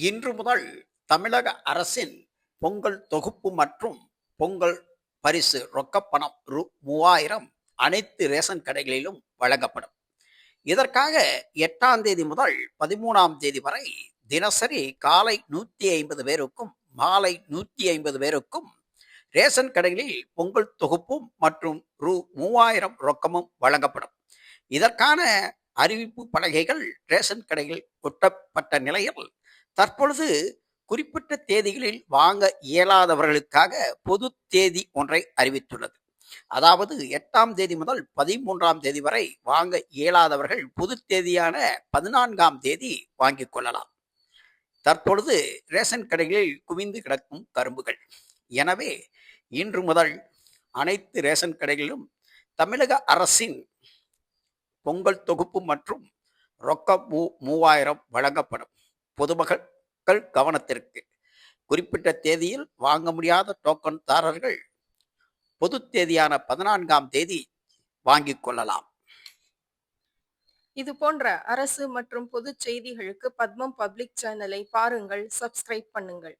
இன்று முதல் தமிழக அரசின் பொங்கல் தொகுப்பு மற்றும் பொங்கல் பரிசு ரொக்கப்பணம் ரூ. 3000 அனைத்து ரேஷன் கடைகளிலும் வழங்கப்படும். இதற்காக 8ஆம் தேதி முதல் 13ஆம் தேதி வரை தினசரி காலை 150 பேருக்கும் மாலை 150 பேருக்கும் ரேஷன் கடைகளில் பொங்கல் தொகுப்பும் மற்றும் ரூ. 3000 ரொக்கமும் வழங்கப்படும். இதற்கான அறிவிப்பு பலகைகள் ரேஷன் கடையில் ஒட்டப்பட்ட நிலையில் தற்பொழுது குறிப்பிட்ட தேதிகளில் வாங்க இயலாதவர்களுக்காக பொது தேதி ஒன்றை அறிவித்துள்ளது. அதாவது 8ஆம் தேதி முதல் 13ஆம் தேதி வரை வாங்க இயலாதவர்கள் பொது தேதியான 14ஆம் தேதி வாங்கிக் கொள்ளலாம். தற்பொழுது ரேஷன் கடைகளில் குவிந்து கிடக்கும் கரும்புகள். எனவே இன்று முதல் அனைத்து ரேஷன் கடைகளிலும் தமிழக அரசின் பொங்கல் தொகுப்பு மற்றும் ரொக்க 3000 வழங்கப்படும். பொதுமக்கள் கவனத்திற்கு, குறிப்பிட்ட தேதியில் வாங்க முடியாத டோக்கன்தாரர்கள் பொது தேதியான 14ஆம் தேதி வாங்கிக் கொள்ளலாம். இது போன்ற அரசு மற்றும் பொது செய்திகளுக்கு பத்மம் பப்ளிக் சேனலை பாருங்கள், சப்ஸ்கிரைப் பண்ணுங்கள்.